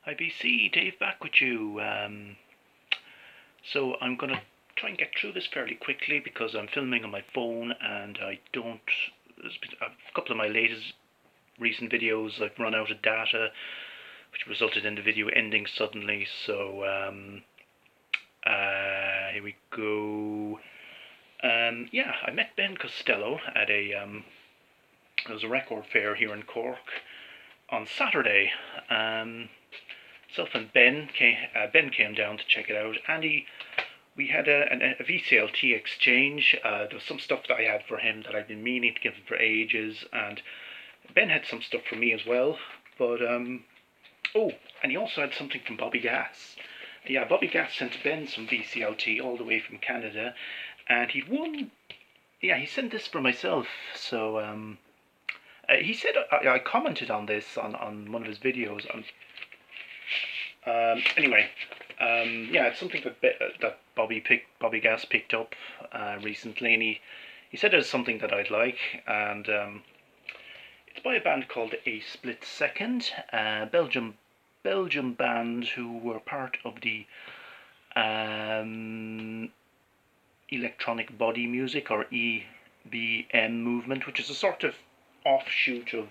Hi BC, Dave back with you. So I'm going to try and get through this fairly quickly because I'm filming on my phone and I don't. A couple of my latest recent videos I've run out of data, which resulted in the video ending suddenly. So here we go. Yeah, I met Ben Costello at there was a record fair here in Cork on Saturday. Self and Ben came down to check it out, and we had a VCLT exchange. There was some stuff that I had for him that I'd been meaning to give him for ages, and Ben had some stuff for me as well. But oh, and he also had something from Bobby Gas. Yeah, Bobby Gas sent Ben some VCLT all the way from Canada, and he'd won. Yeah, he sent this for myself. So he said I commented on this on one of his videos. Anyway, yeah, it's something that Bobby Gas picked up recently, and he said it's something that I'd like, and it's by a band called A Split Second, Belgium band who were part of the electronic body music, or EBM movement, which is a sort of offshoot of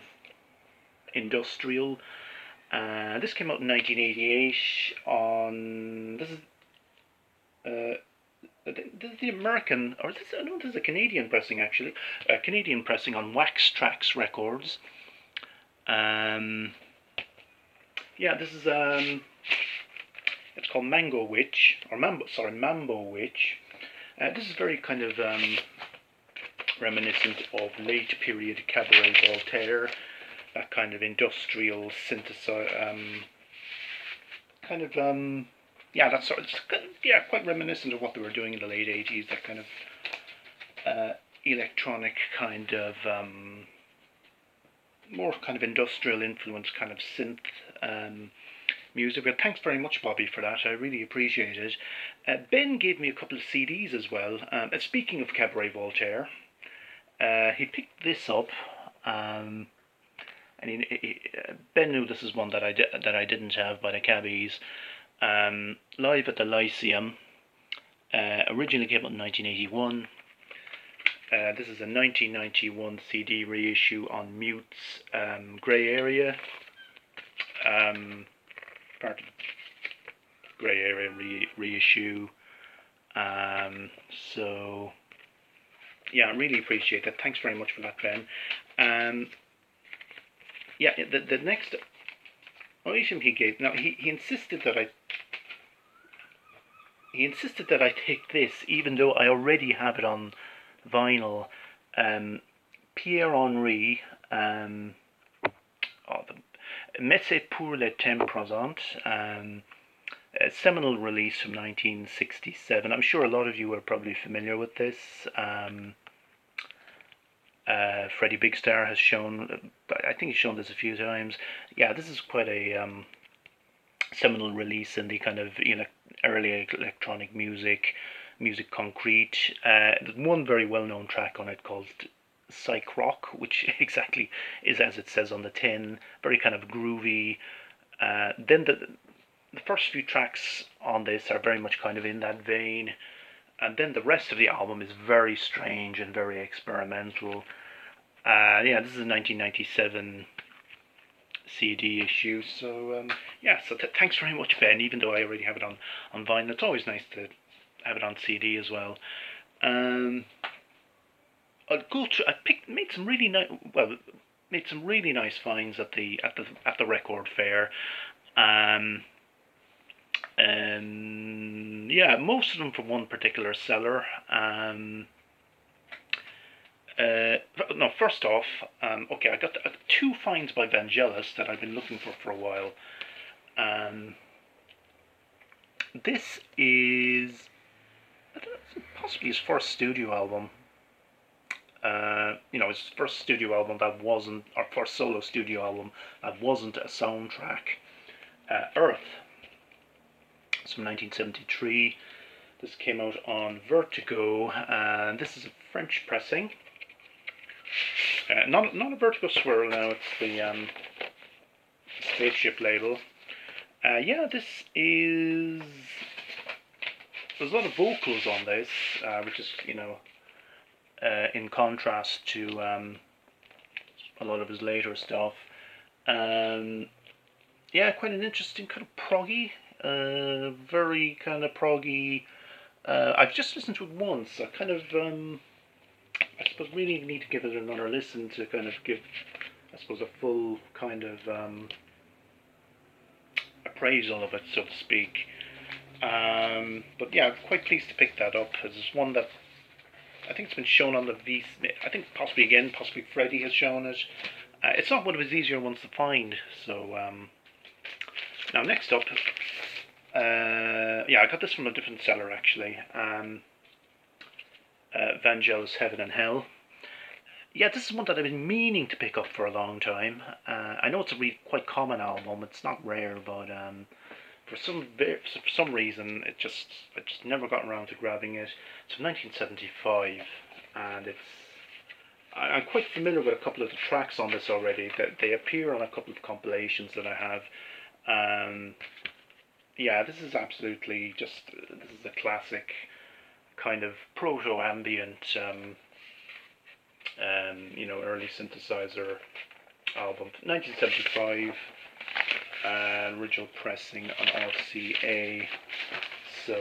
industrial. This came out in 1988 on. This is the American, or this, no, this is a Canadian pressing actually. Canadian pressing on Wax Trax Records. Yeah, this is it's called Mambo Witch. This is very kind of reminiscent of late period Cabaret Voltaire. That kind of industrial synthesizer, yeah, that sort of, yeah, quite reminiscent of what they were doing in the late 80s, that kind of electronic kind of, more kind of industrial influence kind of synth music. But thanks very much, Bobby, for that. I really appreciate it. Ben gave me a couple of CDs as well. Speaking of Cabaret Voltaire, he picked this up. And Ben knew this is one that I didn't have by the Cabbies. Live at the Lyceum. Originally came out in 1981. This is a 1991 CD reissue on Mute's Grey Area. Part of Grey Area reissue. So yeah, I really appreciate that. Thanks very much for that, Ben. Yeah, the next item he gave. Now he insisted that I take this, even though I already have it on vinyl. Pierre Henry, Mais c'est pour le temps présent, a seminal release from 1967. I'm sure a lot of you are probably familiar with this. Freddie Big Star has shown, I think he's shown this a few times. Yeah, this is quite a seminal release in the kind of early electronic music concrete. There's one very well-known track on it called Psych Rock, which exactly is as it says on the tin, very kind of groovy. Then the first few tracks on this are very much kind of in that vein. And then the rest of the album is very strange and very experimental. Yeah, this is a 1997 CD issue. So yeah, so thanks very much, Ben. Even though I already have it on vinyl, it's always nice to have it on CD as well. I'll go through. Made some really nice finds at the record fair. Yeah, most of them from one particular seller. No, first off, okay, I got two finds by Vangelis that I've been looking for a while. This is, I don't know, possibly his first studio album. His first studio album that wasn't, or first solo studio album that wasn't a soundtrack. Earth. It's from 1973. This came out on Vertigo, and this is a French pressing. Not a Vertigo Swirl now, it's the Spaceship label. Yeah, this is. There's a lot of vocals on this, which is, in contrast to a lot of his later stuff. Yeah, quite an interesting kind of proggy, very kind of proggy. I've just listened to it once. I suppose, really need to give it another listen to kind of give, I suppose, a full kind of appraisal of it, so to speak. But yeah, I'm quite pleased to pick that up. It's one that I think it's been shown on the V. I think possibly Freddie has shown it. It's not one of his easier ones to find. So now next up, yeah, I got this from a different seller actually. Vangelis, Heaven and Hell. Yeah, this is one that I've been meaning to pick up for a long time. I know it's a quite common album. It's not rare, but for some reason I just never got around to grabbing it. It's from 1975, and I'm quite familiar with a couple of the tracks on this already. That they appear on a couple of compilations that I have. Yeah, this is absolutely this is a classic kind of proto ambient, early synthesizer album, 1975. Original pressing on RCA. So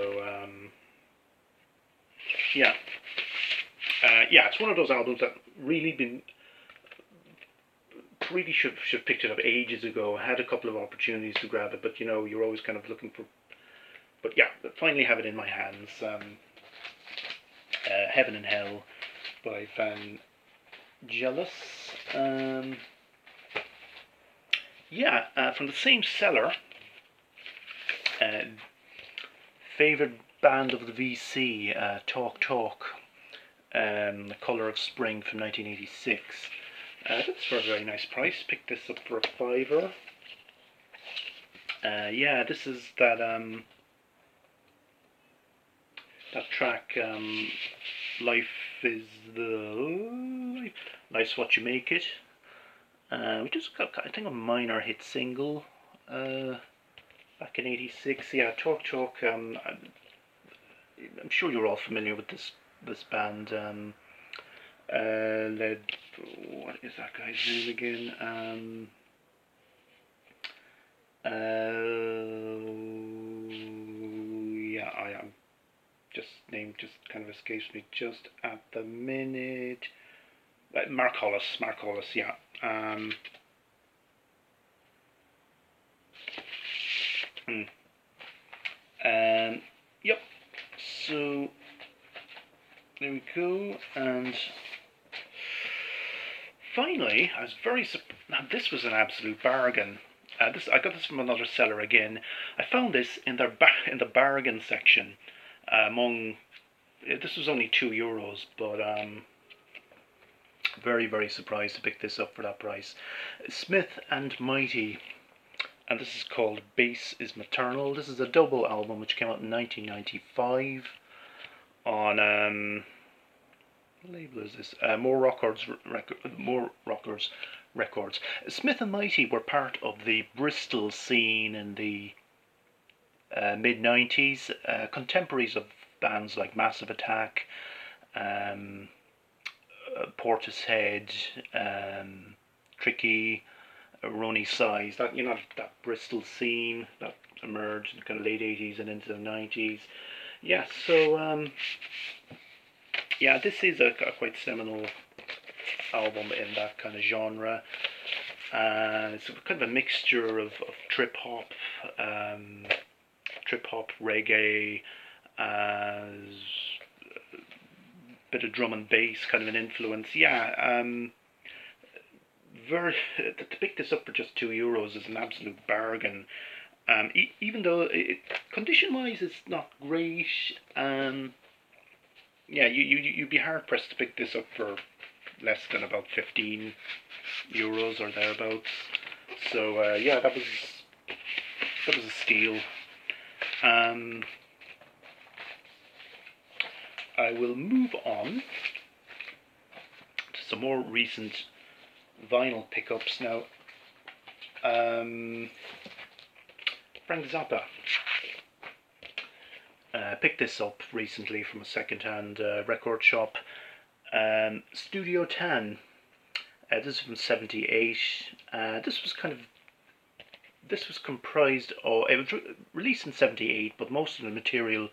yeah, yeah, it's one of those albums that really should have picked it up ages ago. I had a couple of opportunities to grab it, but you're always kind of looking for. But yeah, finally have it in my hands. Heaven and Hell by Vangelis. Yeah, from the same seller. Favorite band of the VC, Talk Talk. The Colour of Spring from 1986. That's for a very nice price. Picked this up for a £5. Yeah, this is that track. Life is Life's What You Make It. Which is, I think, a minor hit single. Back in '86. Yeah, Talk Talk. I'm sure you're all familiar with this band. Led. What is that guy's name again? Yeah, I am. Name just kind of escapes me just at the minute. Mark Hollis. Mark Hollis. Yeah. Yep. So there we go, and finally, I was very surprised. Now, this was an absolute bargain. I got this from another seller again. I found this in in the bargain section. This was only €2, but very surprised to pick this up for that price. Smith and Mighty, and this is called Bass is Maternal. This is a double album which came out in 1995 on what label is this? More Rockers Records. Smith and Mighty were part of the Bristol scene in the mid-90s, contemporaries of bands like Massive Attack, Portishead, Tricky, Ronnie Size. That Bristol scene that emerged in the kind of late 80s and into the 90s. Yeah, so yeah, this is a quite seminal album in that kind of genre. It's kind of a mixture of trip hop, reggae, bit of drum and bass, kind of an influence. Yeah, to pick this up for just €2 is an absolute bargain. Even though condition-wise it's not great. Yeah, you'd be hard pressed to pick this up for less than about €15 or thereabouts. So yeah, that was a steal. I will move on to some more recent vinyl pickups now. Frank Zappa. Picked this up recently from a second-hand record shop. Studio 10. This is from '78. This was comprised of. It was released in '78, but most of the material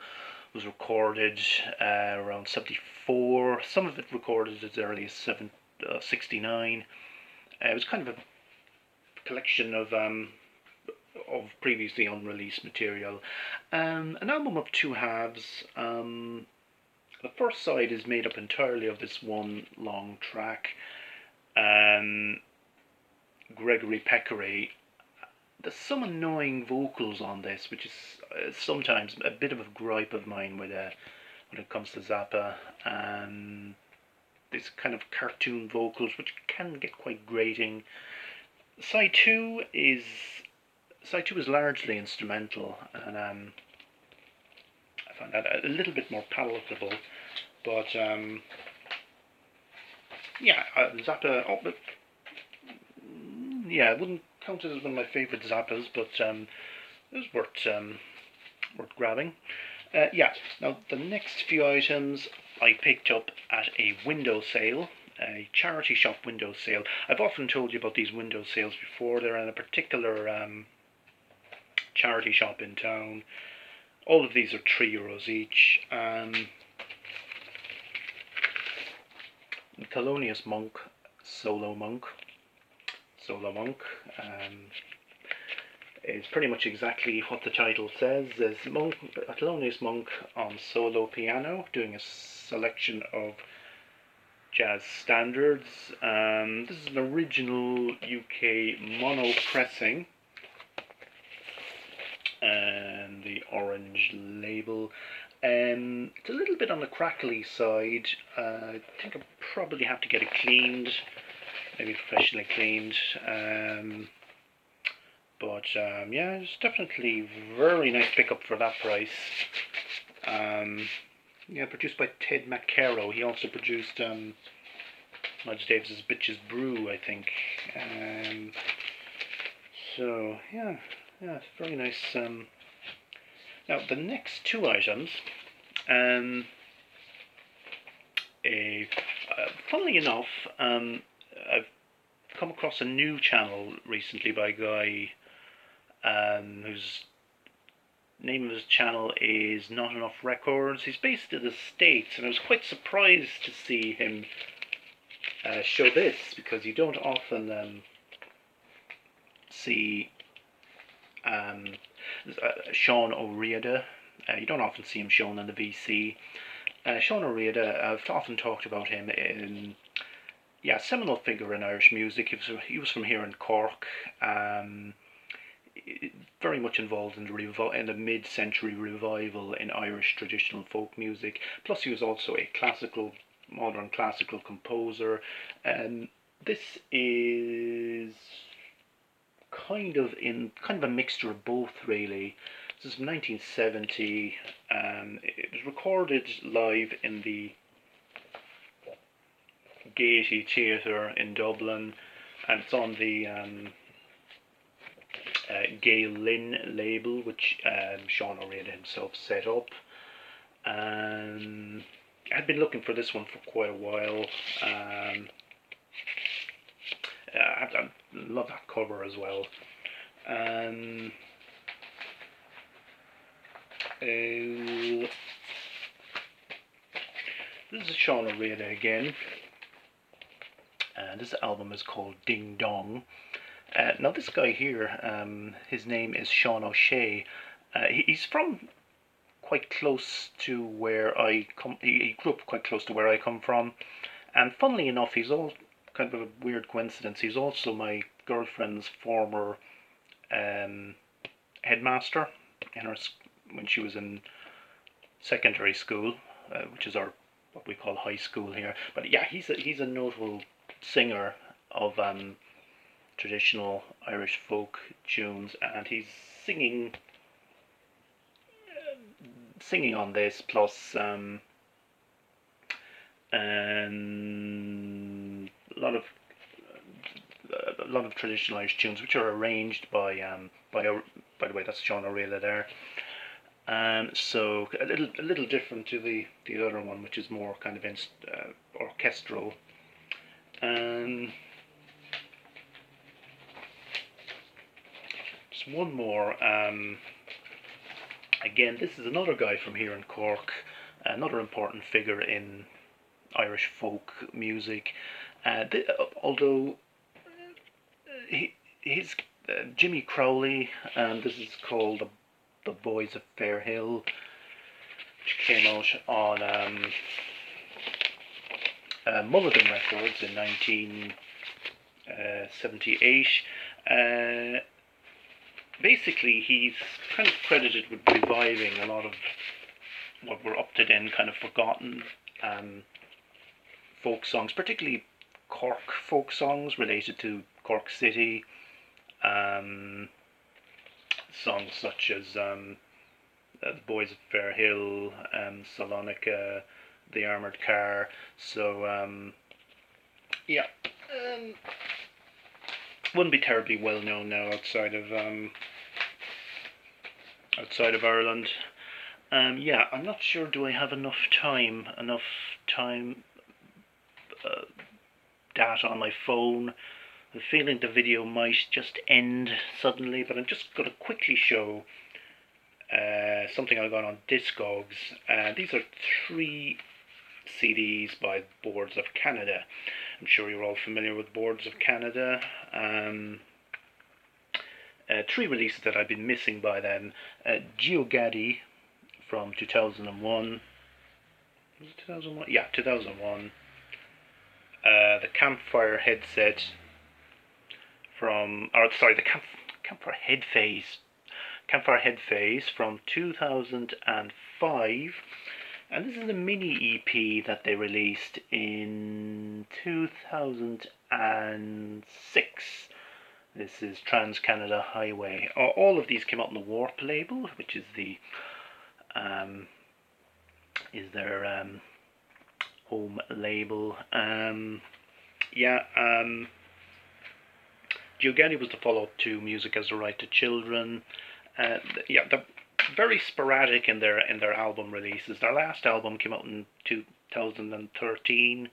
was recorded around '74. Some of it recorded as early as '69. It was kind of a collection of previously unreleased material. An album of two halves. The first side is made up entirely of this one long track. Gregory Peccary. There's some annoying vocals on this, which is sometimes a bit of a gripe of mine with when it comes to Zappa. These kind of cartoon vocals, which can get quite grating. Side two is largely instrumental, and I find that a little bit more palatable. But Zappa. Oh, but yeah, I wouldn't count it as one of my favourite Zappas, but it was worth grabbing. Now the next few items I picked up at a window sale, a charity shop window sale. I've often told you about these window sales before. They're in a particular charity shop in town. All of these are €3 each. Thelonious Monk, Solo Monk. Is pretty much exactly what the title says. There's Thelonious Monk on solo piano, doing a selection of jazz standards. This is an original UK mono pressing, and the orange label. It's a little bit on the crackly side. I think I probably have to get it cleaned, maybe professionally cleaned. But it's definitely very nice pickup for that price. Produced by Ted McCarrow. He also produced Miles Davis's Bitches Brew, I think. It's very nice. Now the next two items, funnily enough, I've come across a new channel recently by a guy whose name of his channel is Not Enough Records. He's based in the States, and I was quite surprised to see him show this, because you don't often see Sean O'Riada. You don't often see him shown on the VC. Sean O'Riada, I've often talked about him in seminal figure in Irish music. He was from here in Cork. Very much involved in the mid-century revival in Irish traditional folk music. Plus, he was also a modern classical composer. This is kind of a mixture of both, really. This is 1970. It was recorded live in the Gaiety Theatre in Dublin, and it's on the Gail Lynn label, which Sean O'Riada himself set up. I'd been looking for this one for quite a while. I love that cover as well. This is Sean O'Riada again. This album is called Ding Dong. Now this guy here, his name is Sean O'Shea. He's from quite close to where I come. He grew up quite close to where I come from, and funnily enough, he's all kind of a weird coincidence. He's also my girlfriend's former headmaster when she was in secondary school, which is what we call high school here. But yeah, he's a notable singer of traditional Irish folk tunes, and he's singing on this, plus a lot of traditional Irish tunes, which are arranged by by the way, that's John O'Reilly there. So a little different to the other one, which is more kind of orchestral. Just one more. Again, this is another guy from here in Cork, another important figure in Irish folk music. Although he's Jimmy Crowley, and this is called the Boys of Fair Hill, which came out on Mulligan Records in 1978. Basically, he's kind of credited with reviving a lot of what were up to then kind of forgotten folk songs, particularly Cork folk songs related to Cork City. Songs such as The Boys of Fair Hill, Salonica, The Armoured Car. So, yeah. Wouldn't be terribly well known now outside of Ireland. Yeah, I'm not sure. Do I have enough time data on my phone? I'm feeling the video might just end suddenly, but I'm just going to quickly show something I got on Discogs. These are 3 CDs by Boards of Canada. I'm sure you're all familiar with Boards of Canada. 3 releases that I've been missing by them. Geogadi from 2001. Was it 2001? Yeah, 2001. The Campfire Headset the Campfire Head Phase from 2005. And this is a mini EP that they released in 2006. This is Trans Canada Highway. All of these came out on the Warp label, which is their home label. Geogadi was the follow-up to Music as a Right to Children. They're very sporadic in their album releases. Their last album came out in 2013,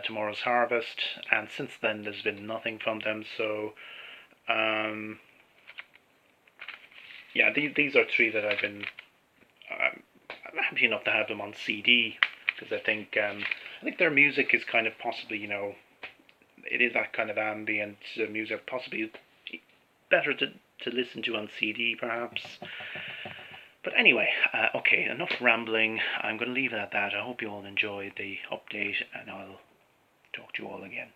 Tomorrow's Harvest, and since then there's been nothing from them. So, these are 3 that I've been. I'm happy enough to have them on CD, because I think their music is kind of possibly, it is that kind of ambient music, possibly better to listen to on CD perhaps. But anyway, okay, enough rambling. I'm going to leave it at that. I hope you all enjoyed the update, and I'll talk to you all again.